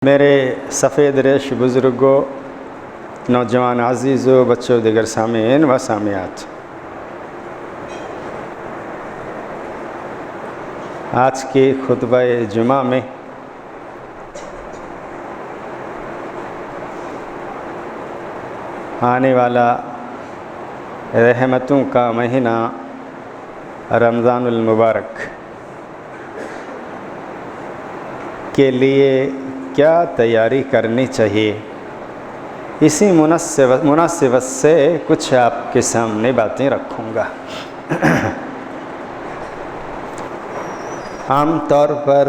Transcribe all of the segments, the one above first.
میرے سفید ریش بزرگوں، نوجوان عزیزوں، بچوں، دیگر سامعین و سامعات، آج کے خطبہ جمعہ میں آنے والا رحمتوں کا مہینہ رمضان المبارک کے لیے کیا تیاری کرنی چاہیے، اسی مناسبت سے کچھ آپ کے سامنے باتیں رکھوں گا۔ عام طور پر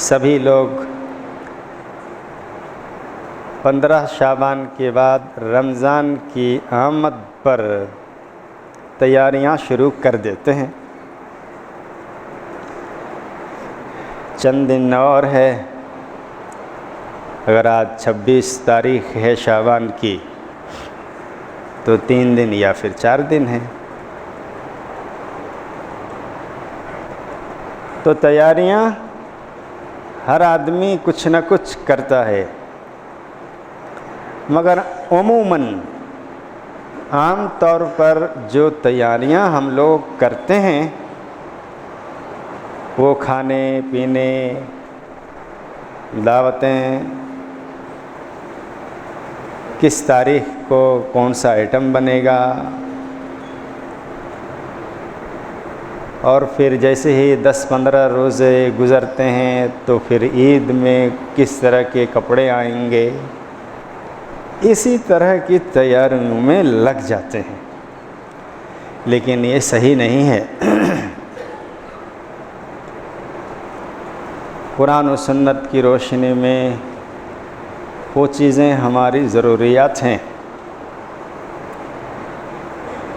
سبھی لوگ 15 شعبان کے بعد رمضان کی آمد پر تیاریاں شروع کر دیتے ہیں۔ چند دن اور ہے، اگر آج 26 تاریخ ہے شعبان کی تو 3 دن یا پھر 4 دن ہیں، تو تیاریاں ہر آدمی کچھ نہ کچھ کرتا ہے، مگر عموماً عام طور پر جو تیاریاں ہم لوگ کرتے ہیں وہ کھانے پینے، دعوتیں، کس تاریخ کو کون سا آئٹم بنے گا، اور پھر جیسے ہی 10-15 روزے گزرتے ہیں تو پھر عید میں کس طرح کے کپڑے آئیں گے، اسی طرح کی تیاریوں میں لگ جاتے ہیں، لیکن یہ صحیح نہیں ہے۔ قرآن و سنت کی روشنی میں وہ چیزیں ہماری ضروریات ہیں،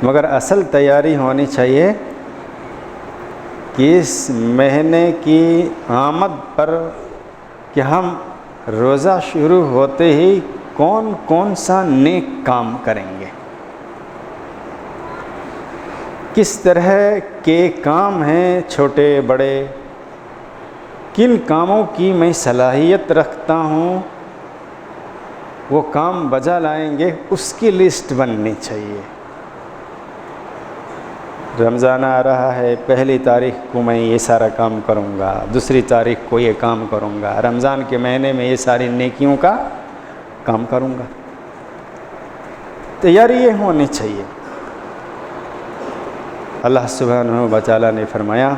مگر اصل تیاری ہونی چاہیے کہ اس مہینے کی آمد پر کہ ہم روزہ شروع ہوتے ہی کون کون سا نیک کام کریں گے، کس طرح کے کام ہیں چھوٹے بڑے، کن کاموں کی میں صلاحیت رکھتا ہوں، وہ کام بجا لائیں گے، اس کی لسٹ بننی چاہیے۔ رمضان آ رہا ہے، 1 تاریخ کو میں یہ سارا کام کروں گا، 2 تاریخ کو یہ کام کروں گا، رمضان کے مہینے میں یہ ساری نیکیوں کا کام کروں گا، تیاری یہ ہونی چاہیے۔ اللہ سبحانہ و تعالیٰ نے فرمایا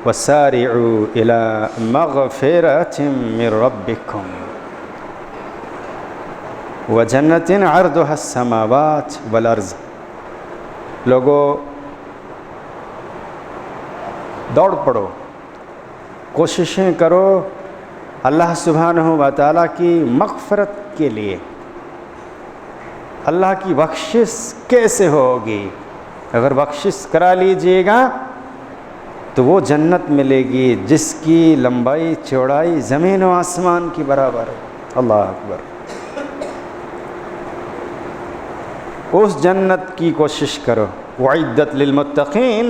وَسَارِعُوا إِلَىٰ مَغْفِرَةٍ مِّن رَبِّكُمْ وَجَنَّةٍ عَرْضُهَا السَّمَاوَاتُ وَالْأَرْضُ، لوگوں دوڑ پڑو، کوششیں کرو اللہ سبحانہ و تعالیٰ کی مغفرت کے لیے۔ اللہ کی بخشش کیسے ہوگی؟ اگر بخشش کرا لیجئے گا تو وہ جنت ملے گی جس کی لمبائی چوڑائی زمین و آسمان کی برابر ہے۔ اللہ اکبر۔ اس جنت کی کوشش کرو۔ وعدت للمتقین،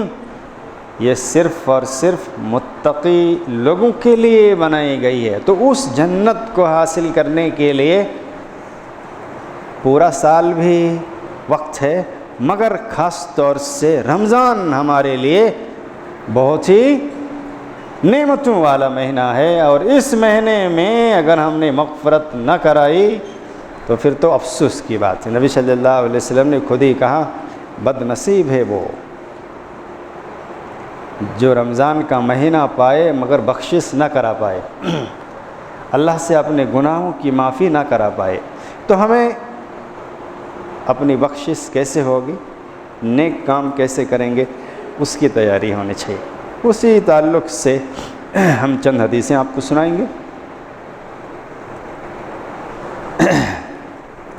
یہ صرف اور صرف متقی لوگوں کے لیے بنائی گئی ہے، تو اس جنت کو حاصل کرنے کے لیے پورا سال بھی وقت ہے، مگر خاص طور سے رمضان ہمارے لیے بہت ہی نعمتوں والا مہینہ ہے، اور اس مہینے میں اگر ہم نے مغفرت نہ کرائی تو پھر تو افسوس کی بات ہے۔ نبی صلی اللہ علیہ وسلم نے خود ہی کہا بد نصیب ہے وہ جو رمضان کا مہینہ پائے مگر بخشش نہ کرا پائے، اللہ سے اپنے گناہوں کی معافی نہ کرا پائے۔ تو ہمیں اپنی بخشش کیسے ہوگی، نیک کام کیسے کریں گے، اس کی تیاری ہونی چاہیے۔ اسی تعلق سے ہم چند حدیثیں آپ کو سنائیں گے۔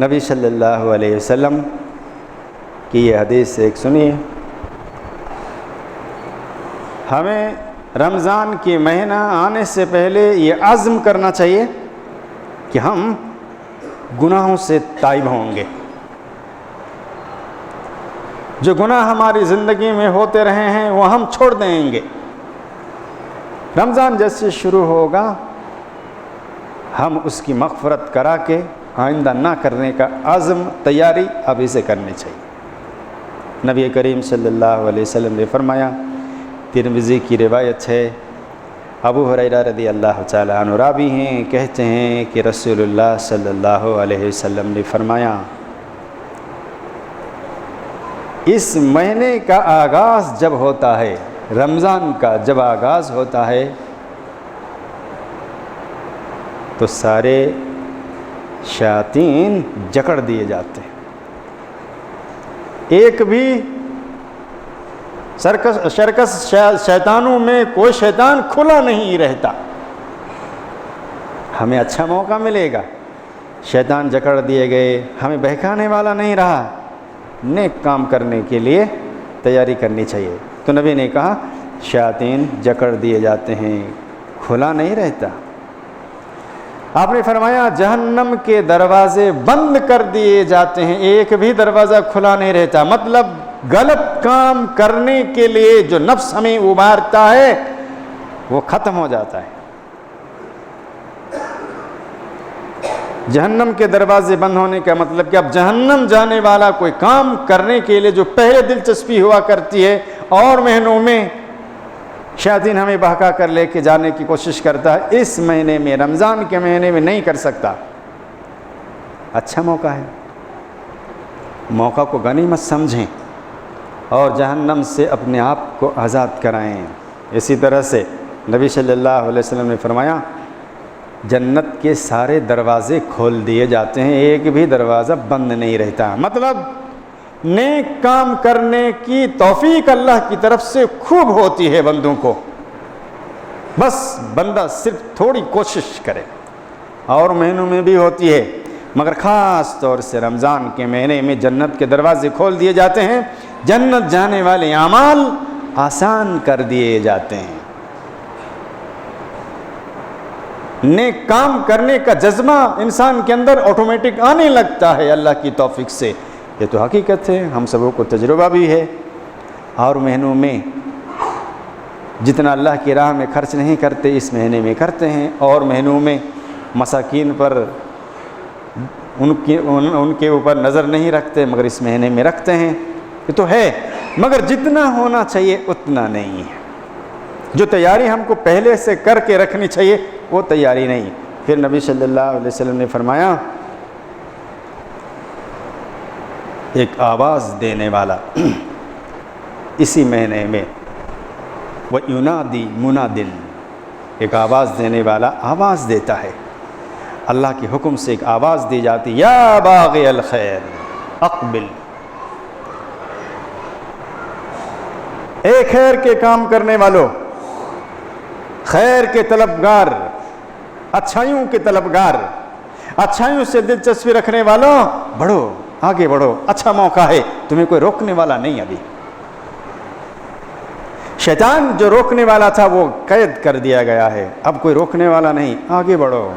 نبی صلی اللہ علیہ وسلم کی یہ حدیث ایک سنیے۔ ہمیں رمضان کے مہینہ آنے سے پہلے یہ عزم کرنا چاہیے کہ ہم گناہوں سے تائب ہوں گے، جو گناہ ہماری زندگی میں ہوتے رہے ہیں وہ ہم چھوڑ دیں گے، رمضان جیسے شروع ہوگا ہم اس کی مغفرت کرا کے آئندہ نہ کرنے کا عزم تیاری اب اسے کرنی چاہیے۔ نبی کریم صلی اللہ علیہ وسلم نے فرمایا، ترمذی کی روایت ہے، ابو ہریرہ رضی اللہ تعالیٰ عنہ راوی ہیں، کہتے ہیں کہ رسول اللہ صلی اللہ علیہ وسلم نے فرمایا، اس مہینے کا آغاز جب ہوتا ہے، رمضان کا جب آغاز ہوتا ہے تو سارے شیاطین جکڑ دیے جاتے ہیں، ایک بھی شرکس شیطانوں میں کوئی شیطان کھلا نہیں رہتا۔ ہمیں اچھا موقع ملے گا، شیطان جکڑ دیے گئے، ہمیں بہکانے والا نہیں رہا، نیک کام کرنے کے لیے تیاری کرنی چاہیے۔ تو نبی نے کہا شیاطین جکڑ دیے جاتے ہیں، کھلا نہیں رہتا۔ آپ نے فرمایا جہنم کے دروازے بند کر دیے جاتے ہیں، ایک بھی دروازہ کھلا نہیں رہتا، مطلب غلط کام کرنے کے لیے جو نفس ہمیں ابھارتا ہے وہ ختم ہو جاتا ہے۔ جہنم کے دروازے بند ہونے کا مطلب کہ اب جہنم جانے والا کوئی کام کرنے کے لیے جو پہلے دلچسپی ہوا کرتی ہے اور مہینوں میں شیاطین ہمیں بہکا کر لے کے جانے کی کوشش کرتا ہے، اس مہینے میں، رمضان کے مہینے میں نہیں کر سکتا۔ اچھا موقع ہے، موقع کو غنیمت سمجھیں اور جہنم سے اپنے آپ کو آزاد کرائیں۔ اسی طرح سے نبی صلی اللہ علیہ وسلم نے فرمایا جنت کے سارے دروازے کھول دیے جاتے ہیں، ایک بھی دروازہ بند نہیں رہتا، مطلب نیک کام کرنے کی توفیق اللہ کی طرف سے خوب ہوتی ہے بندوں کو، بس بندہ صرف تھوڑی کوشش کرے، اور مہینوں میں بھی ہوتی ہے مگر خاص طور سے رمضان کے مہینے میں جنت کے دروازے کھول دیے جاتے ہیں، جنت جانے والے اعمال آسان کر دیے جاتے ہیں، نیک کام کرنے کا جذبہ انسان کے اندر آٹومیٹک آنے لگتا ہے اللہ کی توفیق سے۔ یہ تو حقیقت ہے، ہم سبوں کو تجربہ بھی ہے۔ اور مہینوں میں جتنا اللہ کی راہ میں خرچ نہیں کرتے اس مہینے میں کرتے ہیں، اور مہینوں میں مساکین پر ان کے اوپر نظر نہیں رکھتے مگر اس مہینے میں رکھتے ہیں۔ یہ تو ہے مگر جتنا ہونا چاہیے اتنا نہیں ہے، جو تیاری ہم کو پہلے سے کر کے رکھنی چاہیے وہ تیاری نہیں۔ پھر نبی صلی اللہ علیہ وسلم نے فرمایا ایک آواز دینے والا اسی مہینے میں، وَيُنَادِي مُنَادٍ، ایک آواز دینے والا آواز دیتا ہے، اللہ کے حکم سے ایک آواز دی جاتی، یا باغی الخیر اقبل، اے خیر کے کام کرنے والوں، خیر کے طلبگار، اچھائیوں کے طلبگار، اچھائیوں سے دلچسپی رکھنے والوں، بڑھو، آگے بڑھو، اچھا موقع ہے، تمہیں کوئی روکنے والا نہیں۔ ابھی شیطان جو روکنے والا تھا وہ قید کر دیا گیا ہے، اب کوئی روکنے والا نہیں، آگے بڑھو۔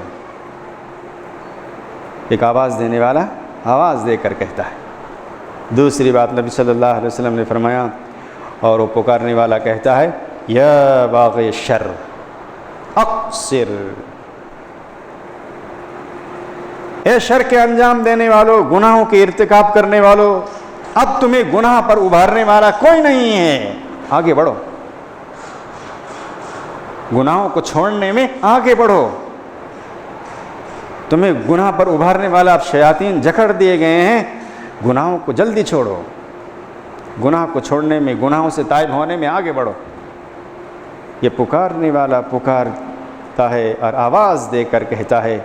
ایک آواز دینے والا آواز دے کر کہتا ہے۔ دوسری بات نبی صلی اللہ علیہ وسلم نے فرمایا، اور وہ پکارنے والا کہتا ہے، یا باغی الشر اقصر، اے شر کے انجام دینے والوں، گناہوں کے ارتکاب کرنے والوں، اب تمہیں گناہ پر ابھارنے والا کوئی نہیں ہے، آگے بڑھو، گناہوں کو چھوڑنے میں آگے بڑھو، تمہیں گناہ پر ابھارنے والا اب شیاطین جکڑ دیے گئے ہیں، گناہوں کو جلدی چھوڑو، گناہ کو چھوڑنے میں، گناہوں سے تائب ہونے میں آگے بڑھو۔ یہ پکارنے والا پکارتا ہے اور آواز دے کر کہتا ہے۔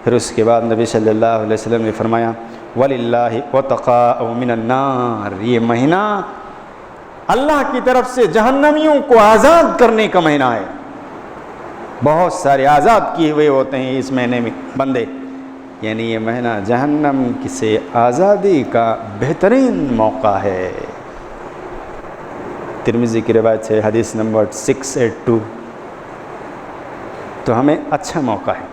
پھر اس کے بعد نبی صلی اللہ علیہ وسلم نے فرمایا، وَلِلَّهِ وَتَقَاءُ مِنَ النَّارِ، یہ مہینہ اللہ کی طرف سے جہنمیوں کو آزاد کرنے کا مہینہ ہے۔ بہت سارے آزاد کیے ہوئے ہوتے ہیں اس مہینے میں بندے، یعنی یہ مہینہ جہنم سے آزادی کا بہترین موقع ہے۔ ترمذی کی روایت ہے، حدیث نمبر 682۔ تو ہمیں اچھا موقع ہے،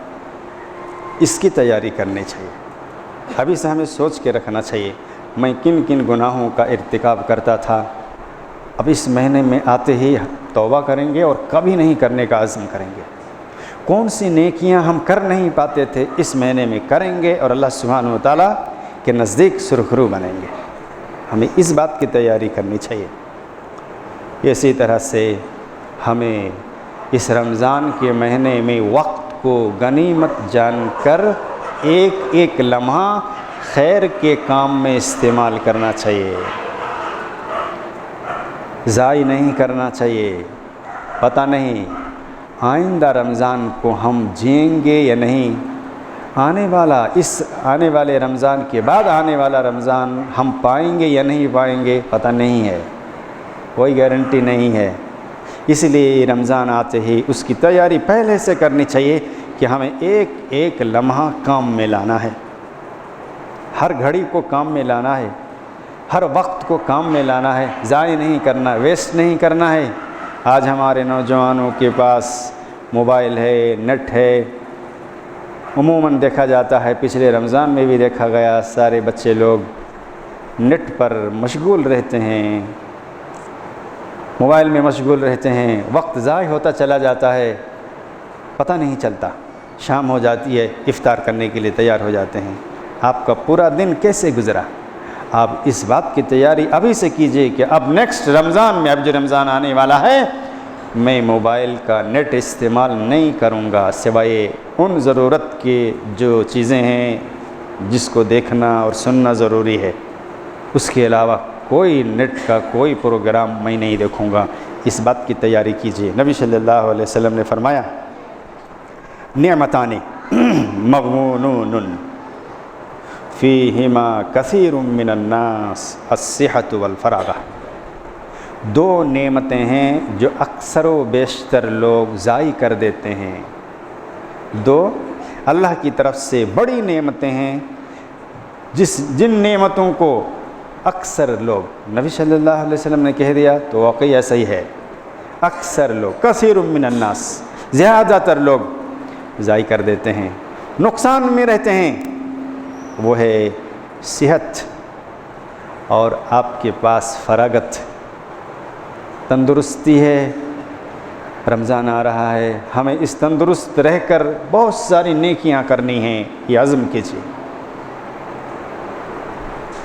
اس کی تیاری کرنی چاہیے، ابھی سے ہمیں سوچ کے رکھنا چاہیے میں کن کن گناہوں کا ارتکاب کرتا تھا، اب اس مہینے میں آتے ہی توبہ کریں گے اور کبھی نہیں کرنے کا عزم کریں گے۔ کون سی نیکیاں ہم کر نہیں پاتے تھے اس مہینے میں کریں گے اور اللہ سبحانہ و تعالیٰ کے نزدیک سرخرو بنیں گے۔ ہمیں اس بات کی تیاری کرنی چاہیے۔ اسی طرح سے ہمیں اس رمضان کے مہینے میں وقت کو غنیمت جان کر ایک ایک لمحہ خیر کے کام میں استعمال کرنا چاہیے، ضائع نہیں کرنا چاہیے۔ پتہ نہیں آئندہ رمضان کو ہم جئیں گے یا نہیں، آنے والے رمضان کے بعد آنے والا رمضان ہم پائیں گے یا نہیں پائیں گے، پتہ نہیں ہے، کوئی گارنٹی نہیں ہے۔ اس لیے رمضان آتے ہی اس کی تیاری پہلے سے کرنی چاہیے کہ ہمیں ایک ایک لمحہ کام میں لانا ہے، ہر گھڑی کو کام میں لانا ہے، ہر وقت کو کام میں لانا ہے، ضائع نہیں کرنا، ویسٹ نہیں کرنا ہے۔ آج ہمارے نوجوانوں کے پاس موبائل ہے، نیٹ ہے، عموماً دیکھا جاتا ہے، پچھلے رمضان میں بھی دیکھا گیا، سارے بچے لوگ نیٹ پر مشغول رہتے ہیں، موبائل میں مشغول رہتے ہیں، وقت ضائع ہوتا چلا جاتا ہے، پتہ نہیں چلتا۔ شام ہو جاتی ہے، افطار کرنے کے لیے تیار ہو جاتے ہیں۔ آپ کا پورا دن کیسے گزرا؟ آپ اس بات کی تیاری ابھی سے کیجئے کہ اب نیکسٹ رمضان میں، اب جو رمضان آنے والا ہے، میں موبائل کا نیٹ استعمال نہیں کروں گا سوائے ان ضرورت کی جو چیزیں ہیں جس کو دیکھنا اور سننا ضروری ہے، اس کے علاوہ کوئی نیٹ کا کوئی پروگرام میں نہیں دیکھوں گا۔ اس بات کی تیاری کیجئے۔ نبی صلی اللہ علیہ وسلم نے فرمایا، نعمتان مغبونون فیہما کثیر من الناس الصحۃ والفراغ۔ دو نعمتیں ہیں جو اکثر و بیشتر لوگ ضائع کر دیتے ہیں۔ دو اللہ کی طرف سے بڑی نعمتیں ہیں جن نعمتوں کو اکثر لوگ، نبی صلی اللہ علیہ وسلم نے کہہ دیا تو واقعی ایسا ہی ہے، اکثر لوگ، کثیر من الناس، زیادہ تر لوگ ضائع کر دیتے ہیں، نقصان میں رہتے ہیں۔ وہ ہے صحت اور آپ کے پاس فراغت، تندرستی ہے۔ رمضان آ رہا ہے، ہمیں اس تندرست رہ کر بہت ساری نیکیاں کرنی ہیں، یہ عزم کیجیے۔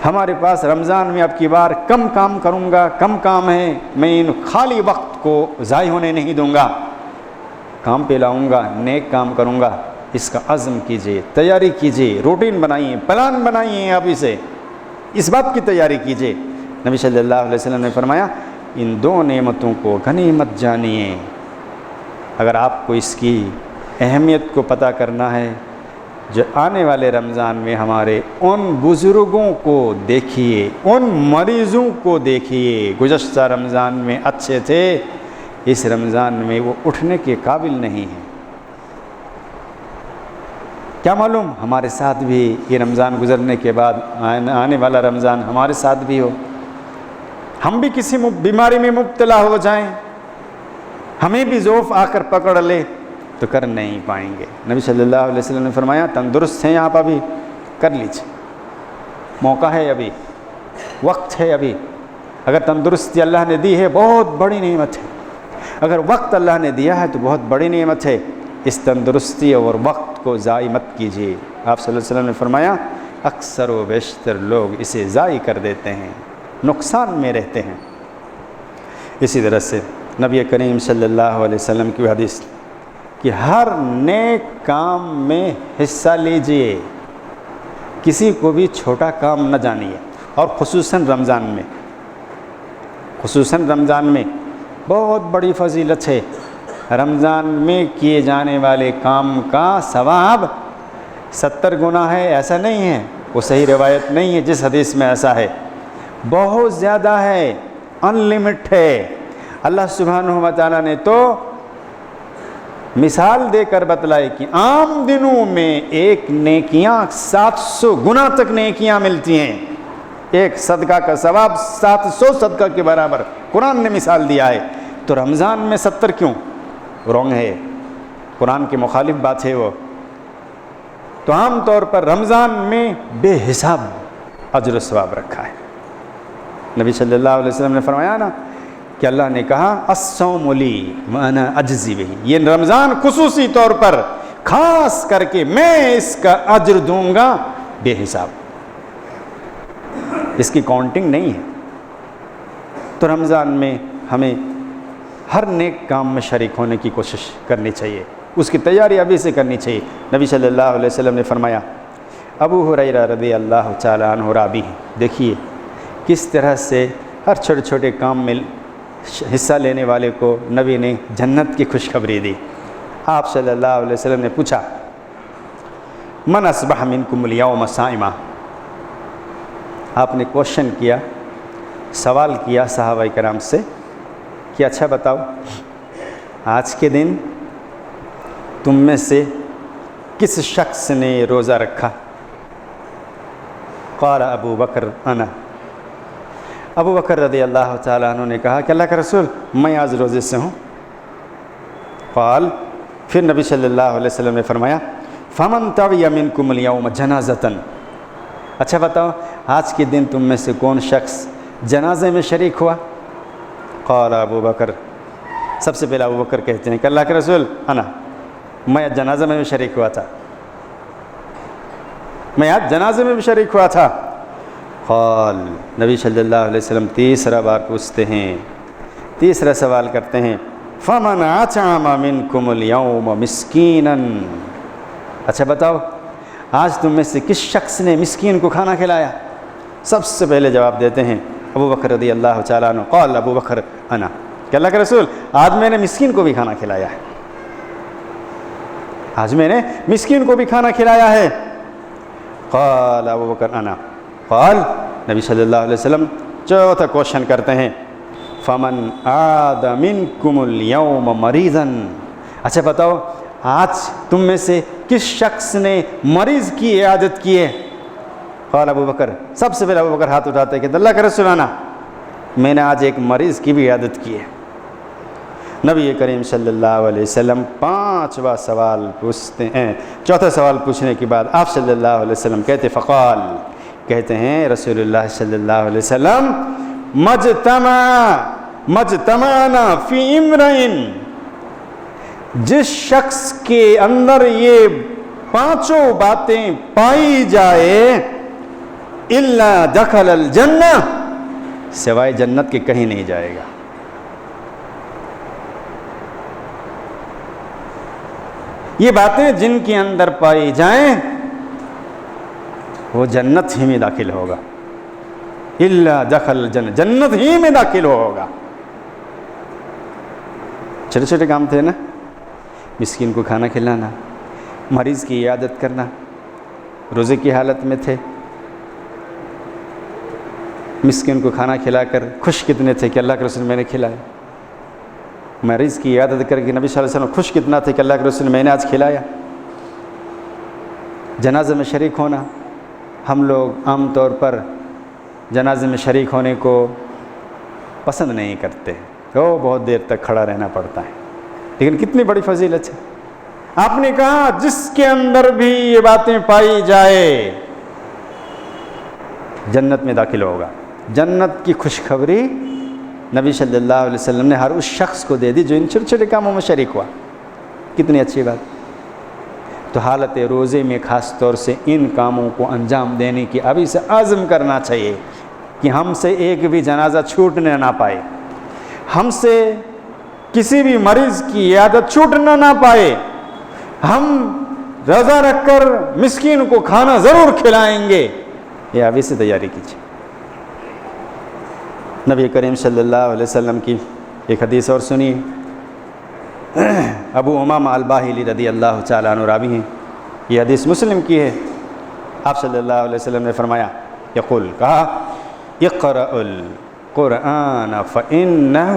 ہمارے پاس رمضان میں اب کی بار کم کام کروں گا، کم کام ہے، میں ان خالی وقت کو ضائع ہونے نہیں دوں گا، کام پہ لاؤں گا، نیک کام کروں گا۔ اس کا عزم کیجئے، تیاری کیجئے، روٹین بنائیے، پلان بنائیے، ابھی سے اس بات کی تیاری کیجئے۔ نبی صلی اللہ علیہ وسلم نے فرمایا، ان دو نعمتوں کو غنیمت جانیے۔ اگر آپ کو اس کی اہمیت کو پتہ کرنا ہے، جو آنے والے رمضان میں ہمارے ان بزرگوں کو دیکھیے، ان مریضوں کو دیکھیے، گزشتہ رمضان میں اچھے تھے، اس رمضان میں وہ اٹھنے کے قابل نہیں ہیں۔ کیا معلوم ہمارے ساتھ بھی یہ رمضان گزرنے کے بعد آنے والا رمضان ہمارے ساتھ بھی ہو، ہم بھی کسی بیماری میں مبتلا ہو جائیں، ہمیں بھی ضعف آ کر پکڑ لے تو کر نہیں پائیں گے۔ نبی صلی اللہ علیہ وسلم نے فرمایا، تندرست ہیں آپ، ابھی کر لیجیے، موقع ہے، ابھی وقت ہے۔ ابھی اگر تندرستی اللہ نے دی ہے بہت بڑی نعمت ہے، اگر وقت اللہ نے دیا ہے تو بہت بڑی نعمت ہے۔ اس تندرستی اور وقت کو ضائع مت کیجیے۔ آپ صلی اللہ علیہ وسلم نے فرمایا، اکثر و بیشتر لوگ اسے ضائع کر دیتے ہیں، نقصان میں رہتے ہیں۔ اسی طرح سے نبی کریم صلی اللہ علیہ وسلم کی حدیث کہ ہر نیک کام میں حصہ لیجئے، کسی کو بھی چھوٹا کام نہ جانیے، اور خصوصاً رمضان میں بہت بڑی فضیلت ہے۔ رمضان میں کیے جانے والے کام کا ثواب 70 گنا ہے، ایسا نہیں ہے، وہ صحیح روایت نہیں ہے جس حدیث میں ایسا ہے، بہت زیادہ ہے، ان لمٹ ہے۔ اللہ سبحانہ و تعالیٰ نے تو مثال دے کر بتلائی کہ عام دنوں میں ایک نیکیاں 700 گنا تک نیکیاں ملتی ہیں، ایک صدقہ کا ثواب 700 صدقہ کے برابر قرآن نے مثال دیا ہے۔ تو رمضان میں 70 کیوں؟ رونگ ہے، قرآن کے مخالف بات ہے وہ۔ تو عام طور پر رمضان میں بے حساب اجر و ثواب رکھا ہے۔ نبی صلی اللہ علیہ وسلم نے فرمایا نا کہ اللہ نے کہا الصوم لی وانا اجزی بہ، یہ رمضان خصوصی طور پر خاص کر کے میں اس کا اجر دوں گا بے حساب، اس کی کاؤنٹنگ نہیں ہے۔ تو رمضان میں ہمیں ہر نیک کام میں شریک ہونے کی کوشش کرنی چاہیے، اس کی تیاری ابھی سے کرنی چاہیے۔ نبی صلی اللہ علیہ وسلم نے فرمایا، ابو ہریرہ رضی اللہ تعالیٰ عنہ راوی ہیں، دیکھیے کس طرح سے ہر چھوٹے چھوٹے کام میں حصہ لینے والے کو نبی نے جنت کی خوشخبری دی۔ آپ صلی اللہ علیہ وسلم نے پوچھا، من اصبح منکم اليوم صائما، آپ نے کوشچن کیا، سوال کیا صحابہ کرام سے کہ اچھا بتاؤ آج کے دن تم میں سے کس شخص نے روزہ رکھا؟ قال ابو بکر انا، ابو بکر رضی اللہ تعالیٰ عنہ نے کہا کہ اللہ کا رسول میں آج روزے سے ہوں۔ قال، پھر نبی صلی اللہ علیہ وسلم نے فرمایا، فمن طوی منکم اليوم جنازۃ، اچھا بتاؤ آج کے دن تم میں سے کون شخص جنازے میں شریک ہوا؟ قال ابو بکر، سب سے پہلے ابو بکر کہتے ہیں کہ اللہ کے رسول انا، میں جنازے میں بھی شریک ہوا تھا، میں آج جنازے میں بھی شریک ہوا تھا۔ قال، نبی صلی اللہ علیہ وسلم تیسرا بار پوچھتے ہیں، تیسرا سوال کرتے ہیں، فمن اطعم منکم اليوم مسکینا، اچھا بتاؤ آج تم میں سے کس شخص نے مسکین کو کھانا کھلایا؟ سب سے پہلے جواب دیتے ہیں ابو بکر رضی اللہ تعالیٰ عنہ، قال ابو بکر انا، کہ اللہ کے رسول آج میں نے مسکین کو بھی کھانا کھلایا ہے، آج میں نے مسکین کو بھی کھانا کھلایا ہے۔ قال ابو بکر انا، قال، نبی صلی اللہ علیہ وسلم چوتھا کوشچن کرتے ہیں، فمن عاد منکم اليوم مریضا، اچھا بتاؤ آج تم میں سے کس شخص نے مریض کی عیادت کی ہے؟ قال ابو بکر، سب سے پہلے ابو بکر ہاتھ اٹھاتے ہیں کہ اللہ کا رسول انا، میں نے آج ایک مریض کی بھی عیادت کی ہے۔ نبی کریم صلی اللہ علیہ وسلم پانچواں سوال پوچھتے ہیں، چوتھا سوال پوچھنے کے بعد آپ صلی اللہ علیہ وسلم فقال، کہتے ہیں رسول اللہ صلی اللہ علیہ وسلم، مجتمعنا فی امرئن، جس شخص کے اندر یہ پانچوں باتیں پائی جائے، الا دخل الجنہ، سوائے جنت کے کہیں نہیں جائے گا۔ یہ باتیں جن کے اندر پائی جائیں وہ جنت ہی میں داخل ہوگا، الا دخل الجنہ، جنت ہی میں داخل ہوگا۔ چھوٹے چھوٹے کام تھے نا، مسکین کو کھانا کھلانا، مریض کی عیادت کرنا، روزے کی حالت میں تھے، مسکین کو کھانا کھلا کر خوش کتنے تھے کہ اللہ کے رسول میں نے کھلایا، مریض کی عیادت کر کے نبی صلی اللہ علیہ وسلم خوش کتنا تھے کہ اللہ کے رسول میں نے آج کھلایا۔ جنازے میں شریک ہونا، ہم لوگ عام طور پر جنازے میں شریک ہونے کو پسند نہیں کرتے، تو بہت دیر تک کھڑا رہنا پڑتا ہے، لیکن کتنی بڑی فضیلت ہے۔ آپ نے کہا جس کے اندر بھی یہ باتیں پائی جائے جنت میں داخل ہوگا۔ جنت کی خوشخبری نبی صلی اللہ علیہ وسلم نے ہر اس شخص کو دے دی جو ان چھوٹے چھوٹے کاموں میں شریک ہوا۔ کتنی اچھی بات۔ تو حالت روزے میں خاص طور سے ان کاموں کو انجام دینے کی ابھی سے عزم کرنا چاہیے کہ ہم سے ایک بھی جنازہ چھوٹنے نہ پائے، ہم سے کسی بھی مریض کی عیادت چھوٹنا نہ پائے، ہم روزہ رکھ کر مسکین کو کھانا ضرور کھلائیں گے، یہ ابھی سے تیاری کیجیے۔ نبی کریم صلی اللہ علیہ وسلم کی ایک حدیث اور سنیے، ابو امامہ الباہلی رضی اللہ تعالیٰ عنہ راوی ہیں، یہ حدیث مسلم کی ہے۔ آپ صلی اللہ علیہ وسلم نے فرمایا، یقول، کہا، اقرأ القرآن فإنہ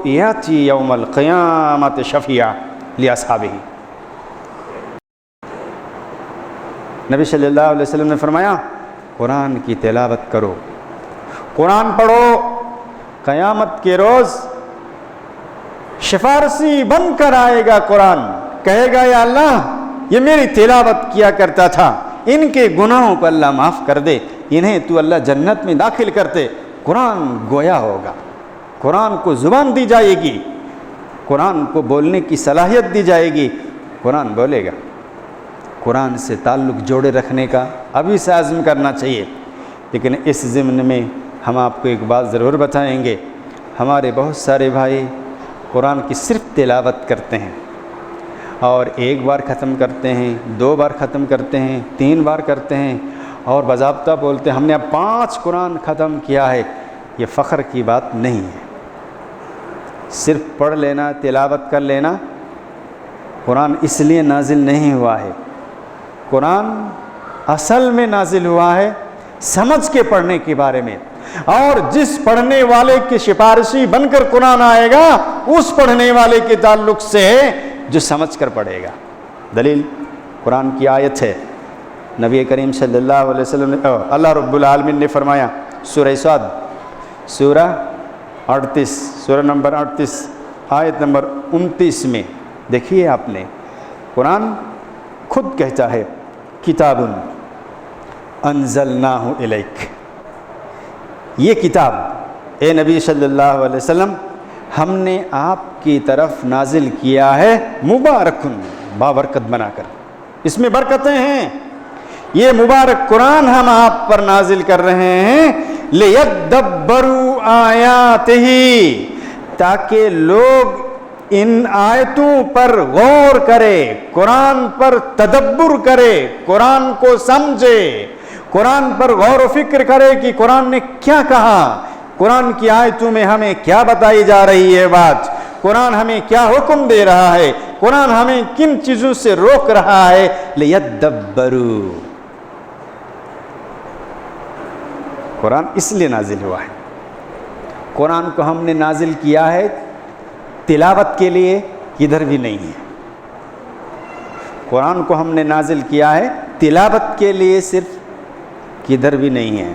یأتی یوم القیامت شفیعا لأصحابہ۔ نبی صلی اللہ علیہ وسلم نے فرمایا، قرآن کی تلاوت کرو، قرآن پڑھو، قیامت کے روز شفارسی بن کر آئے گا قرآن، کہے گا یا اللہ یہ میری تلاوت کیا کرتا تھا، ان کے گناہوں کو اللہ معاف کر دے، انہیں تو اللہ جنت میں داخل کرتے۔ قرآن گویا ہوگا، قرآن کو زبان دی جائے گی، قرآن کو بولنے کی صلاحیت دی جائے گی، قرآن بولے گا۔ قرآن سے تعلق جوڑے رکھنے کا ابھی سے عزم کرنا چاہیے۔ لیکن اس ضمن میں ہم آپ کو ایک بات ضرور بتائیں گے، ہمارے بہت سارے بھائی قرآن کی صرف تلاوت کرتے ہیں، اور ایک بار ختم کرتے ہیں، 2 بار ختم کرتے ہیں، 3 بار کرتے ہیں، اور باضابطہ بولتے ہیں ہم نے اب 5 قرآن ختم کیا ہے۔ یہ فخر کی بات نہیں ہے۔ صرف پڑھ لینا، تلاوت کر لینا، قرآن اس لیے نازل نہیں ہوا ہے۔ قرآن اصل میں نازل ہوا ہے سمجھ کے پڑھنے کے بارے میں، اور جس پڑھنے والے کی سفارشی بن کر قرآن آئے گا اس پڑھنے والے کے تعلق سے ہے جو سمجھ کر پڑھے گا۔ دلیل قرآن کی آیت ہے، نبی کریم صلی اللہ علیہ وسلم نے اللہ رب العالمین نے فرمایا سورہ صاد، سورہ 38، سورہ نمبر 38 آیت نمبر 29 میں دیکھیے آپ نے، قرآن خود کہتا ہے کتاب انزلناہ الیک، یہ کتاب اے نبی صلی اللہ علیہ وسلم ہم نے آپ کی طرف نازل کیا ہے مبارکن، بابرکت بنا کر، اس میں برکتیں ہیں۔ یہ مبارک قرآن ہم آپ پر نازل کر رہے ہیں لیدبروا آیاتہ، تاکہ لوگ ان آیتوں پر غور کرے، قرآن پر تدبر کرے، قرآن کو سمجھے، قرآن پر غور و فکر کرے کہ قرآن نے کیا کہا، قرآن کی آیتوں میں ہمیں کیا بتائی جا رہی ہے بات، قرآن ہمیں کیا حکم دے رہا ہے، قرآن ہمیں کن چیزوں سے روک رہا ہے۔ لیدبروا، قرآن اس لیے نازل ہوا ہے۔ قرآن کو ہم نے نازل کیا ہے تلاوت کے لیے، کدھر بھی نہیں ہے۔ قرآن کو ہم نے نازل کیا ہے تلاوت کے لیے صرف، کدھر بھی نہیں ہے۔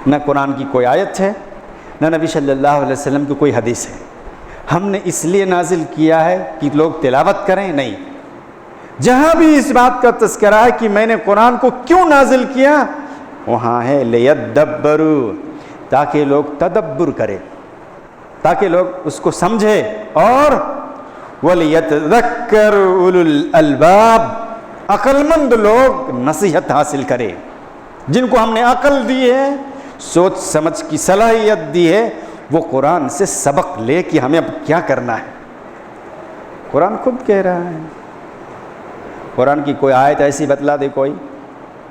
نہ قرآن کی کوئی آیت ہے، نہ نبی صلی اللہ علیہ وسلم کی کوئی حدیث ہے۔ ہم نے اس لیے نازل کیا ہے کہ لوگ تلاوت کریں، نہیں۔ جہاں بھی اس بات کا تذکرہ ہے کہ میں نے قرآن کو کیوں نازل کیا، وہاں ہے لیدبروا، تاکہ لوگ تدبر کریں، تاکہ لوگ اس کو سمجھے، اور وَلِيَتَذَكَّرْ أُولُو الْأَلْبَابِ، عقل مند لوگ نصیحت حاصل کریں، جن کو ہم نے عقل دی ہے، سوچ سمجھ کی صلاحیت دی ہے، وہ قرآن سے سبق لے کہ ہمیں اب کیا کرنا ہے۔ قرآن خود کہہ رہا ہے، قرآن کی کوئی آیت ایسی بتلا دے کوئی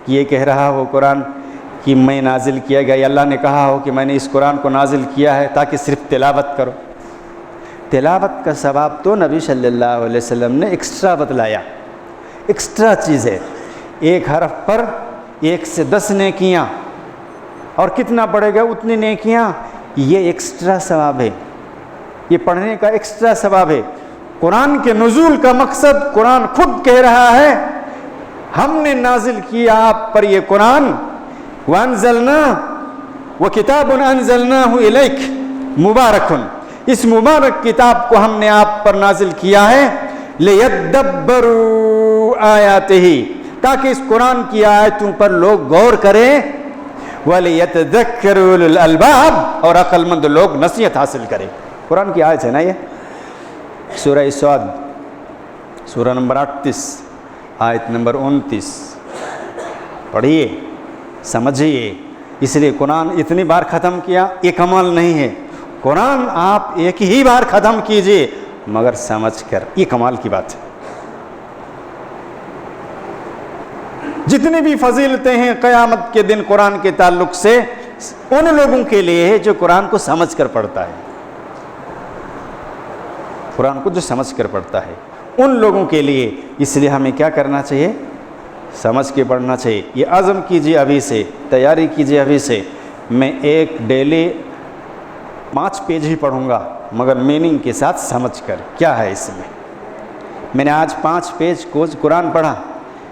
کہ یہ کہہ رہا ہو قرآن کہ میں نازل کیا گیا، یا اللہ نے کہا ہو کہ میں نے اس قرآن کو نازل کیا ہے تاکہ صرف تلاوت کرو۔ تلاوت کا ثواب تو نبی صلی اللہ علیہ وسلم نے ایکسٹرا بتلایا، ایکسٹرا چیز ہے۔ ایک حرف پر 1 سے 10 نیکیاں، اور کتنا پڑھے گا اتنی نیکیاں، یہ ایکسٹرا ثواب ہے، یہ پڑھنے کا ایکسٹرا ثواب ہے۔ قرآن کے نزول کا مقصد قرآن خود کہہ رہا ہے، ہم نے نازل کیا آپ پر یہ قرآن، وَأَنزَلْنَا وَكِتَابٌ أَنزَلْنَاهُ إِلَيْكَ مُبَارَكٌ، اس مبارک کتاب کو ہم نے آپ پر نازل کیا ہے لِيَدَّبَّرُوا آیَاتِهِ، تاکہ اس قرآن کی آیتوں پر لوگ غور کریں، وَلِيَتَذَكَّرُوا أُولُو الْأَلْبَابِ، اور عقل مند لوگ نصیحت حاصل کریں۔ قرآن کی آیت ہے نا یہ، سورہ صاد، سورہ نمبر 38 آیت نمبر 29، پڑھیے، سمجھیے۔ اس لیے قرآن اتنی بار ختم کیا یہ کمال نہیں ہے، قرآن آپ ایک ہی بار ختم کیجئے مگر سمجھ کر، یہ کمال کی بات ہے۔ جتنی بھی فضیلتیں ہیں قیامت کے دن قرآن کے تعلق سے، ان لوگوں کے لیے ہے جو قرآن کو سمجھ کر پڑھتا ہے، قرآن کو جو سمجھ کر پڑھتا ہے ان لوگوں کے لیے۔ اس لیے ہمیں کیا کرنا چاہیے، سمجھ کے پڑھنا چاہیے۔ یہ عزم کیجئے ابھی سے، تیاری کیجئے ابھی سے، میں ایک ڈیلی 5 پیج ہی پڑھوں گا، مگر میننگ کے ساتھ سمجھ کر کیا ہے اس میں نے آج 5 پیج کو قرآن پڑھا،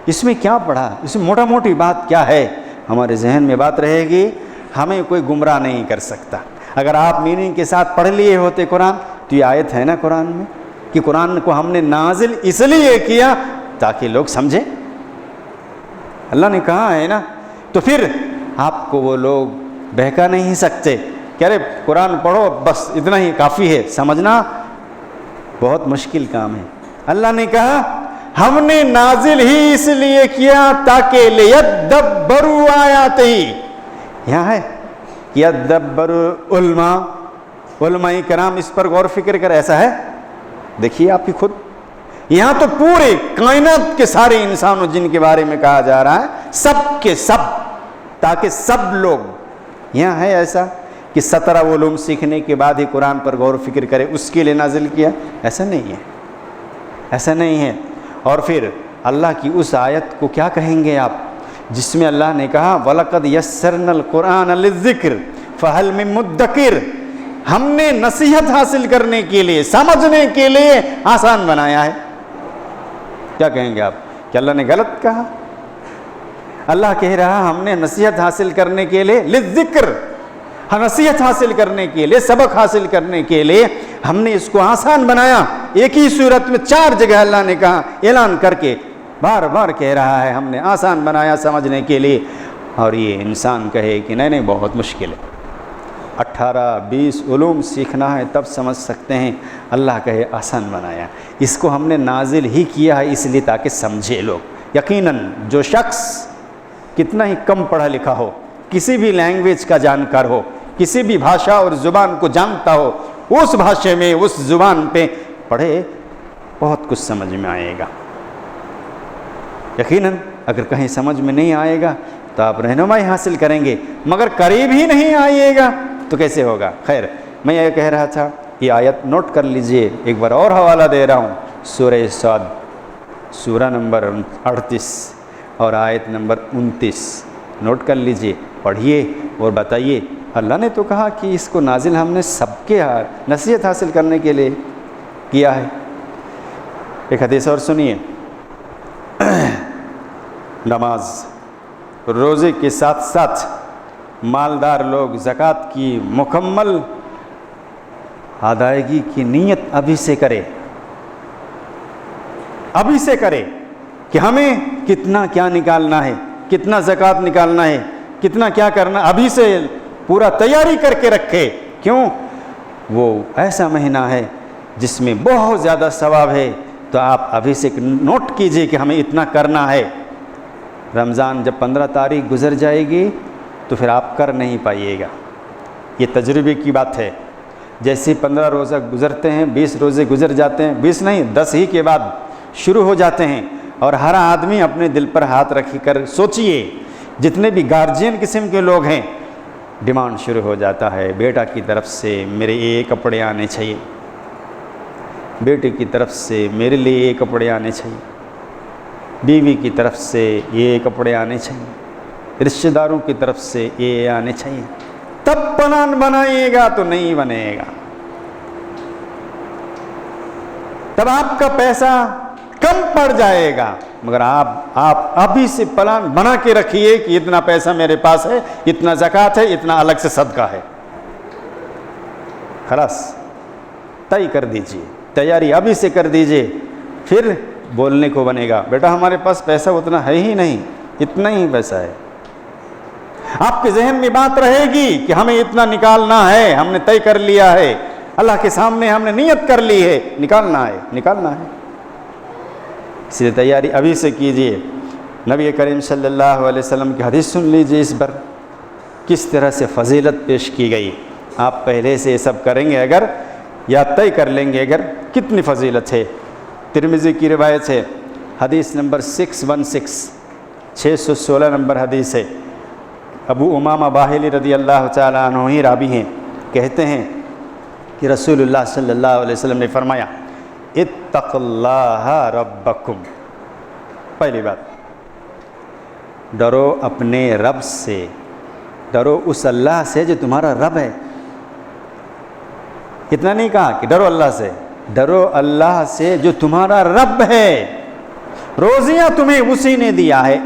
اس میں کیا پڑھا، اس میں موٹا موٹی بات کیا ہے، ہمارے ذہن میں بات رہے گی، ہمیں کوئی گمراہ نہیں کر سکتا۔ اگر آپ میننگ کے ساتھ پڑھ لیے ہوتے قرآن، تو یہ آیت ہے نا قرآن میں کہ قرآن کو ہم نے نازل اس لیے کیا تاکہ لوگ سمجھیں، اللہ نے کہا ہے نا، تو پھر آپ کو وہ لوگ بہکا نہیں سکتے کہ کہ ارے قرآن پڑھو بس اتنا ہی کافی ہے، سمجھنا بہت مشکل کام ہے۔ اللہ نے کہا ہم نے نازل ہی اس لیے کیا تاکہ لیدبروا آیاتہ، یہاں ہے یدبروا علماء کرام اس پر غور فکر کر، ایسا ہے؟ دیکھیے آپ ہی خود، یہاں تو پورے کائنات کے سارے انسان و جن کے بارے میں کہا جا رہا ہے، سب کے سب، تاکہ سب لوگ، یہاں ہے ایسا کہ 17 علوم سیکھنے کے بعد ہی قرآن پر غور و فکر کرے، اس کے لیے نازل کیا؟ ایسا نہیں ہے، ایسا نہیں ہے۔ اور پھر اللہ کی اس آیت کو کیا کہیں گے آپ جس میں اللہ نے کہا وَلَقَدْ يَسَّرْنَا الْقُرْآنَ لِلذِّكْرِ فَهَلْ مِن مُدَّكِرٍ، ہم نے نصیحت حاصل کرنے کے لیے، سمجھنے کے لیے آسان بنایا ہے۔ کیا کہیں گے آپ کہ اللہ نے غلط کہا؟ اللہ کہہ رہا ہم نے نصیحت حاصل کرنے کے لیے، للذکر، نصیحت حاصل کرنے کے لیے، سبق حاصل کرنے کے لیے ہم نے اس کو آسان بنایا۔ ایک ہی صورت میں 4 جگہ اللہ نے کہا، اعلان کر کے بار بار کہہ رہا ہے ہم نے آسان بنایا سمجھنے کے لیے، اور یہ انسان کہے کہ نہیں بہت مشکل ہے، 18-20 علوم سیکھنا ہے تب سمجھ سکتے ہیں، اللہ کہے آسان بنایا۔ اس کو ہم نے نازل ہی کیا ہے اس لیے تاکہ سمجھے لوگ۔ یقیناً جو شخص کتنا ہی کم پڑھا لکھا ہو، کسی بھی لینگویج کا جانکار ہو، کسی بھی بھاشا اور زبان کو جانتا ہو، اس بھاشے میں اس زبان پہ پڑھے بہت کچھ سمجھ میں آئے گا۔ یقیناً اگر کہیں سمجھ میں نہیں آئے گا تو آپ رہنمائی حاصل کریں گے، مگر قریب ہی نہیں آئیے گا تو کیسے ہوگا؟ خیر، میں یہ کہہ رہا تھا، یہ آیت نوٹ کر لیجئے، ایک بار اور حوالہ دے رہا ہوں، سورہ صاد، سورہ نمبر 38 اور آیت نمبر 29، نوٹ کر لیجئے، پڑھیے اور بتائیے۔ اللہ نے تو کہا کہ اس کو نازل ہم نے سب کے نصیحت حاصل کرنے کے لیے کیا ہے۔ ایک حدیث اور سنیے، نماز روزے کے ساتھ ساتھ مالدار لوگ زکوٰۃ کی مکمل ادائیگی کی نیت ابھی سے کرے، ابھی سے کرے کہ ہمیں کتنا کیا نکالنا ہے، کتنا زکوٰۃ نکالنا ہے، کتنا کیا کرنا، ابھی سے پورا تیاری کر کے رکھے۔ کیوں؟ وہ ایسا مہینہ ہے جس میں بہت زیادہ ثواب ہے، تو آپ ابھی سے نوٹ کیجئے کہ ہمیں اتنا کرنا ہے۔ رمضان جب 15 تاریخ گزر جائے گی تو پھر آپ کر نہیں پائیے گا، یہ تجربے کی بات ہے۔ جیسے 15 روزہ گزرتے ہیں، 20 روزے گزر جاتے ہیں، 20 نہیں 10 ہی کے بعد شروع ہو جاتے ہیں، اور ہر آدمی اپنے دل پر ہاتھ رکھ کر سوچئے، جتنے بھی گارجین قسم کے لوگ ہیں، ڈیمانڈ شروع ہو جاتا ہے، بیٹا کی طرف سے میرے یہ کپڑے آنے چاہیے، بیٹے کی طرف سے میرے لیے یہ کپڑے آنے چاہیے، بیوی کی طرف سے یہ کپڑے آنے چاہیے، رشتہ داروں کی طرف سے یہ آنے چاہیے۔ تب پلان بنائیے گا تو نہیں بنے گا، تب آپ کا پیسہ کم پڑ جائے گا، مگر آپ ابھی سے پلان بنا کے رکھیے کہ اتنا پیسہ میرے پاس ہے، اتنا زکوٰۃ ہے، اتنا الگ سے صدقہ ہے، خلاص طے کر دیجئے، تیاری ابھی سے کر دیجئے، پھر بولنے کو بنے گا بیٹا ہمارے پاس پیسہ اتنا ہے ہی نہیں، اتنا ہی پیسہ ہے۔ آپ کے ذہن میں بات رہے گی کہ ہمیں اتنا نکالنا ہے، ہم نے طے کر لیا ہے، اللہ کے سامنے ہم نے نیت کر لی ہے، نکالنا ہے، نکالنا ہے، اس لیے تیاری ابھی سے کیجئے۔ نبی کریم صلی اللہ علیہ وسلم کی حدیث سن لیجئے، اس پر کس طرح سے فضیلت پیش کی گئی۔ آپ پہلے سے یہ سب کریں گے اگر، یا طے کر لیں گے اگر، کتنی فضیلت ہے۔ ترمذی کی روایت ہے، حدیث نمبر 616 نمبر حدیث ہے، ابو امامہ باہلی رضی اللہ تعالیٰ عنہ ہی راوی ہیں، کہتے ہیں کہ رسول اللہ صلی اللہ علیہ وسلم نے فرمایا اتقوا اللہ ربکم، پہلی بات ڈرو اپنے رب سے، ڈرو اس اللہ سے جو تمہارا رب ہے۔ اتنا نہیں کہا کہ ڈرو اللہ سے، ڈرو اللہ سے جو تمہارا رب ہے۔ روزیاں تمہیں اسی نے دیا ہے،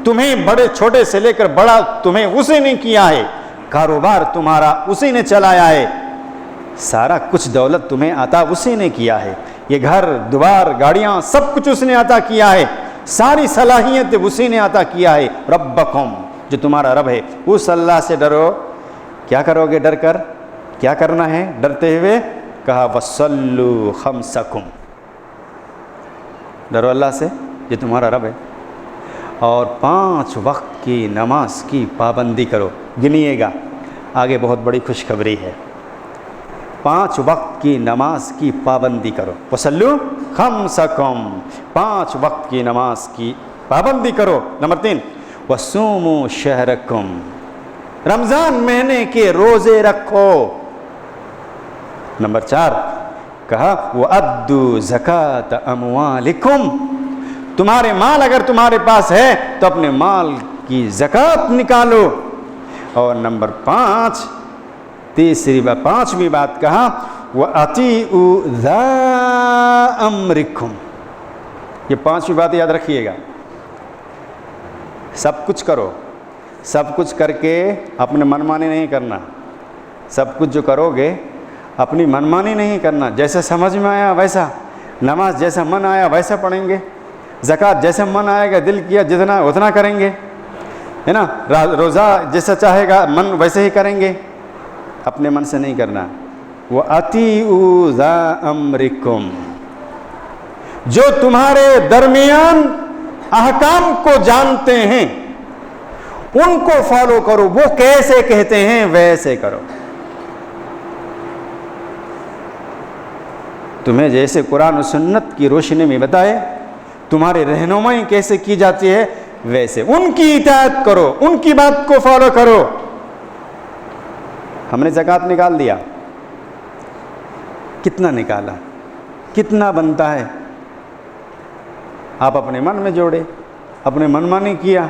تمہیں بڑے چھوٹے سے لے کر بڑا تمہیں اسی نے کیا ہے، کاروبار تمہارا اسی نے چلایا ہے، سارا کچھ دولت تمہیں عطا اسی نے کیا ہے، یہ گھر دوار گاڑیاں سب کچھ اس نے عطا کیا ہے، ساری صلاحیت اسی نے عطا کیا ہے۔ ربکم جو تمہارا رب ہے، اس اللہ سے ڈرو۔ کیا کرو گے ڈر کر؟ کیا کرنا ہے ڈرتے ہوئے؟ کہا وَصَلُّوا خَمْسَكُمْ، ڈرو اللہ سے، یہ تمہارا رب ہے، اور 5 وقت کی نماز کی پابندی کرو۔ گنیے گا، آگے بہت بڑی خوشخبری ہے۔ 5 وقت کی نماز کی پابندی کرو، وَصَلُّوا خَمْسَكُمْ، 5 وقت کی نماز کی پابندی کرو۔ نمبر 3 وَصُومُوا شَهْرَكُمْ، رمضان مہینے کے روزے رکھو۔ نمبر 4 کہا وَأَدُّوا زَكَاةَ أَمْوَالِكُمْ، تمہارے مال اگر تمہارے پاس ہے تو اپنے مال کی زکوٰۃ نکالو۔ اور نمبر 5 پانچویں بات کہا وَأَطِيعُوا ذَا أَمْرِكُمْ، یہ 5ویں بات یاد رکھیے گا۔ سب کچھ کرو، سب کچھ کر کے اپنے منمانی نہیں کرنا، سب کچھ جو کرو گے اپنی منمانی نہیں کرنا، جیسا سمجھ میں آیا ویسا، نماز جیسا من آیا ویسا پڑھیں گے، زکوٰۃ جیسا من آئے گا دل کیا جتنا اتنا کریں گے، ہے نا، روزہ جیسا چاہے گا من ویسے ہی کریں گے، اپنے من سے نہیں کرنا۔ وَأَطِيعُوا ذَا أَمْرِكُمْ، جو تمہارے درمیان احکام کو جانتے ہیں ان کو فالو کرو، وہ کیسے کہتے ہیں ویسے کرو۔ تمہیں جیسے قرآن و سنت کی روشنی میں بتائے تمہاری رہنمائی کیسے کی جاتی ہے ویسے ان کی اطاعت کرو، ان کی بات کو فالو کرو۔ ہم نے زکوٰۃ نکال دیا، کتنا نکالا، کتنا بنتا ہے؟ آپ اپنے من میں جوڑے، اپنے من مانی کیا۔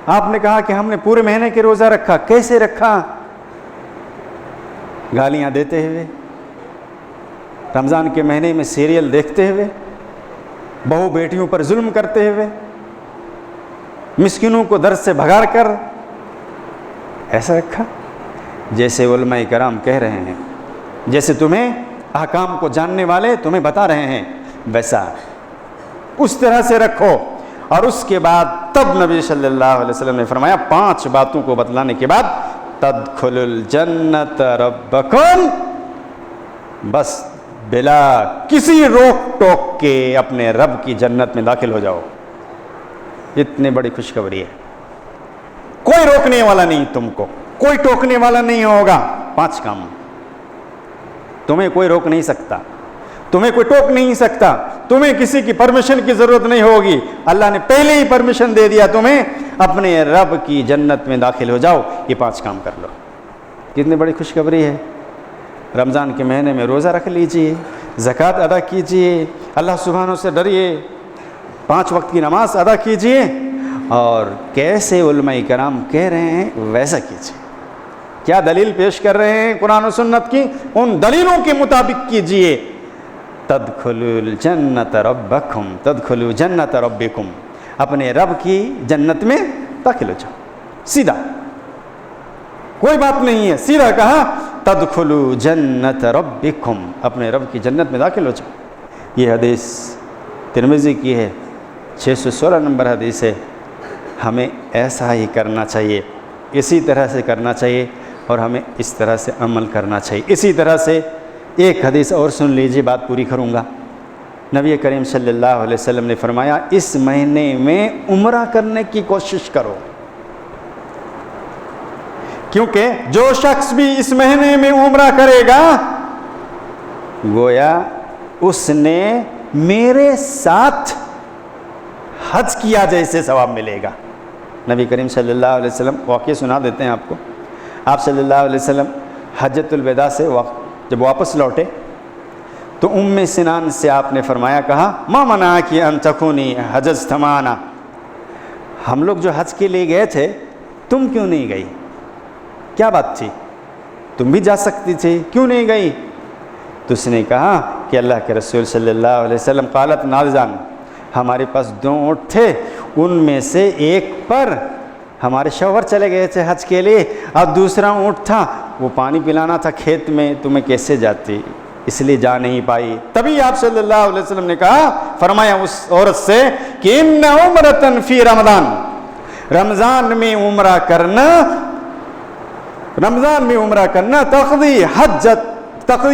آپ نے کہا کہ ہم نے پورے مہینے کے روزہ رکھا، کیسے رکھا؟ گالیاں دیتے ہوئے، رمضان کے مہینے میں سیریل دیکھتے ہوئے، بہو بیٹیوں پر ظلم کرتے ہوئے، مسکینوں کو در سے بھگا کر، ایسا رکھا؟ جیسے علماء کرام کہہ رہے ہیں، جیسے تمہیں احکام کو جاننے والے تمہیں بتا رہے ہیں ویسا اس طرح سے رکھو۔ اور اس کے بعد تب نبی صلی اللہ علیہ وسلم نے فرمایا 5 باتوں کو بتلانے کے بعد تدخلوا الجنت ربکم، بس بلا کسی روک ٹوک کے اپنے رب کی جنت میں داخل ہو جاؤ۔ اتنی بڑی خوشخبری ہے، کوئی روکنے والا نہیں، تم کو کوئی ٹوکنے والا نہیں ہوگا۔ 5 کام تمہیں کوئی روک نہیں سکتا، تمہیں کوئی ٹوک نہیں سکتا، تمہیں کسی کی پرمیشن کی ضرورت نہیں ہوگی، اللہ نے پہلے ہی پرمیشن دے دیا تمہیں، اپنے رب کی جنت میں داخل ہو جاؤ، یہ 5 کام کر لو۔ کتنی بڑی خوشخبری ہے۔ رمضان کے مہینے میں روزہ رکھ لیجئے، زکوٰۃ ادا کیجئے، اللہ سبحانہ سے ڈریے، 5 وقت کی نماز ادا کیجئے، اور کیسے علماء کرام کہہ رہے ہیں ویسا کیجئے۔ کیا دلیل پیش کر رہے ہیں قرآن و سنت کی، ان دلیلوں کے مطابق کیجئے۔ تدخلوا الجنت ربکم، تدخلوا جنت ربکم، اپنے رب کی جنت میں داخل ہو جاؤ، سیدھا، کوئی بات نہیں ہے، سیدھا کہا تدخلوا جنت ربکم، اپنے رب کی جنت میں داخل ہو جاؤ۔ یہ حدیث ترمذی کی ہے، 616 نمبر حدیث ہے۔ ہمیں ایسا ہی کرنا چاہیے، اسی طرح سے کرنا چاہیے، اور ہمیں اس طرح سے عمل کرنا چاہیے۔ اسی طرح سے ایک حدیث اور سن لیجیے، بات پوری کروں گا۔ نبی کریم صلی اللہ علیہ وسلم نے فرمایا اس مہینے میں عمرہ کرنے کی کوشش کرو، کیونکہ جو شخص بھی اس مہینے میں عمرہ کرے گا گویا اس نے میرے ساتھ حج کیا جیسے ثواب ملے گا۔ نبی کریم صلی اللہ علیہ وسلم واقعہ سنا دیتے ہیں آپ کو۔ آپ صلی اللہ علیہ وسلم حجۃ الوداع سے جب واپس لوٹے تو ام سنان سے آپ نے فرمایا، کہا ما منعک ان تکونی حججت معنا، ہم لوگ جو حج کے لیے گئے تھے تم کیوں نہیں گئی؟ کیا بات تھی؟ تم بھی جا سکتی تھی، کیوں نہیں گئی؟ تو اس نے کہا کہ اللہ کے رسول صلی اللہ علیہ وسلم قالت نازان، ہمارے پاس 2 اونٹ تھے، ان میں سے ایک پر ہمارے شوہر چلے گئے تھے حج کے لیے، اور دوسرا اونٹ تھا وہ پانی پلانا تھا کھیت میں، تمہیں کیسے جاتی، اس لیے جا نہیں پائی۔ تبھی آپ صلی اللہ علیہ وسلم نے کہا، فرمایا اس عورت سے کہ ان عمرۃ فی رمضان، رمضان میں عمرہ کرنا رمضان میں عمرہ کرنا تقضی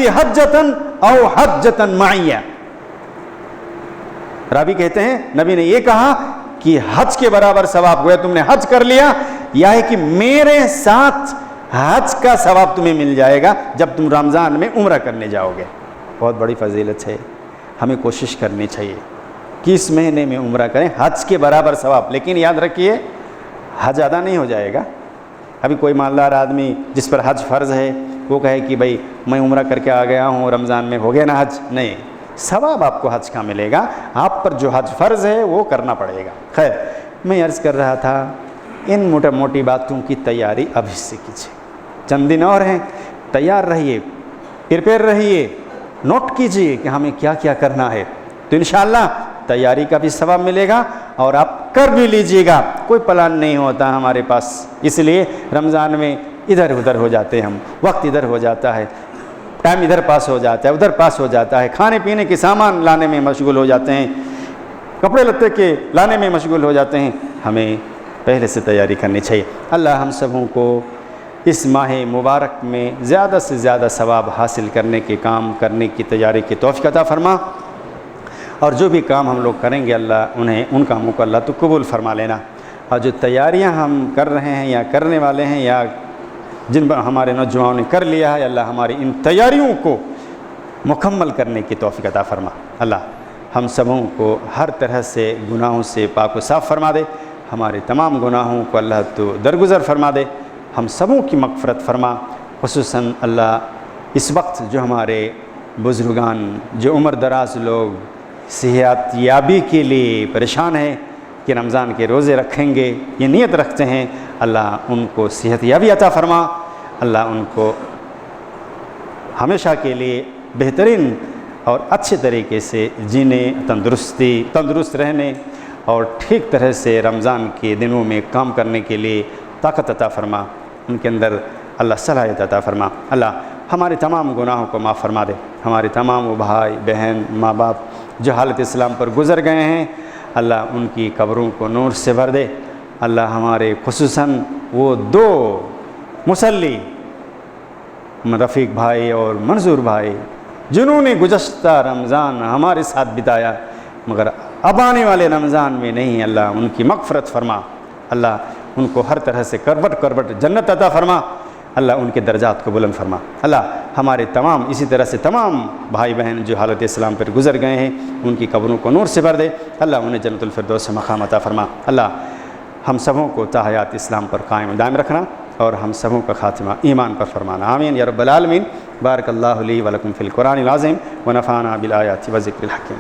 حجتن او حجتن معیہ. راوی کہتے ہیں نبی نے یہ کہا کہ حج کے برابر ثواب گویا تم نے حج کر لیا، یا ہے کہ میرے ساتھ حج کا ثواب تمہیں مل جائے گا جب تم رمضان میں عمرہ کرنے جاؤ گے. بہت بڑی فضیلت ہے، ہمیں کوشش کرنی چاہیے کہ اس مہینے میں عمرہ کریں، حج کے برابر ثواب. لیکن یاد رکھیے حج ادا نہیں ہو جائے گا. ابھی کوئی مالدار آدمی جس پر حج فرض ہے وہ کہے کہ بھائی میں عمرہ کر کے آ گیا ہوں، رمضان میں ہو گیا نا حج، نہیں، ثواب آپ کو حج کا ملے گا، آپ پر جو حج فرض ہے وہ کرنا پڑے گا. خیر، میں عرض کر رہا تھا ان موٹی باتوں کی تیاری ابھی سے کیجیے. چند دن اور ہیں، تیار رہیے، پریپیئر رہیے، نوٹ کیجیے کہ ہمیں کیا کیا کرنا ہے، تو انشاءاللہ تیاری کا بھی ثواب ملے گا اور آپ کر بھی لیجیے گا. کوئی پلان نہیں ہوتا ہمارے پاس، اس لیے رمضان میں ادھر ادھر ہو جاتے ہیں ہم، وقت ادھر ہو جاتا ہے، ٹائم ادھر پاس ہو جاتا ہے، ادھر پاس ہو جاتا ہے، کھانے پینے کے سامان لانے میں مشغول ہو جاتے ہیں، کپڑے لتے کے لانے میں مشغول ہو جاتے ہیں. ہمیں پہلے سے تیاری کرنی چاہیے. اللہ ہم سبوں کو اس ماہ مبارک میں زیادہ سے زیادہ ثواب حاصل کرنے کے کام کرنے کی تیاری کی توفیق عطا فرما، اور جو بھی کام ہم لوگ کریں گے اللہ ان کاموں کو اللہ تو قبول فرما لینا. اور جو تیاریاں ہم کر رہے ہیں یا کرنے والے ہیں یا جن پر ہمارے نوجوانوں نے کر لیا ہے، اللہ ہماری ان تیاریوں کو مکمل کرنے کی توفیق عطا فرما. اللہ ہم سبوں کو ہر طرح سے گناہوں سے پاک و صاف فرما دے، ہمارے تمام گناہوں کو اللہ تو درگزر فرما دے، ہم سبوں کی مغفرت فرما. خصوصاً اللہ اس وقت جو ہمارے بزرگان، جو عمر دراز لوگ صحت یابی کے لیے پریشان ہیں کہ رمضان کے روزے رکھیں گے، یہ نیت رکھتے ہیں، اللہ ان کو صحت یابی عطا فرما. اللہ ان کو ہمیشہ کے لیے بہترین اور اچھے طریقے سے جینے، تندرست رہنے اور ٹھیک طرح سے رمضان کے دنوں میں کام کرنے کے لیے طاقت عطا فرما. ان کے اندر اللہ صلاحیت عطا فرما. اللہ ہمارے تمام گناہوں کو معاف فرما دے. ہمارے تمام بھائی بہن ماں باپ جو حالت اسلام پر گزر گئے ہیں، اللہ ان کی قبروں کو نور سے بھر دے. اللہ ہمارے خصوصاً وہ دو مصلی رفیق بھائی اور منظور بھائی جنہوں نے گزشتہ رمضان ہمارے ساتھ بتایا مگر اب آنے والے رمضان میں نہیں، اللہ ان کی مغفرت فرما. اللہ ان کو ہر طرح سے کروٹ جنت عطا فرما. اللہ ان کے درجات کو بلند فرما. اللہ ہمارے تمام اسی طرح سے تمام بھائی بہن جو حالت اسلام پر گزر گئے ہیں ان کی قبروں کو نور سے بھر دے. اللہ انہیں جنت الفردوس سے مقام عطا فرما. اللہ ہم سبوں کو تا حیات اسلام پر قائم دائم رکھنا اور ہم سبوں کا خاتمہ ایمان پر فرمانا. آمین یا رب العالمین. بارک اللہ لی و لکم فی القرآن العظیم و نفعنا بالآیات و ذکر الحکیم.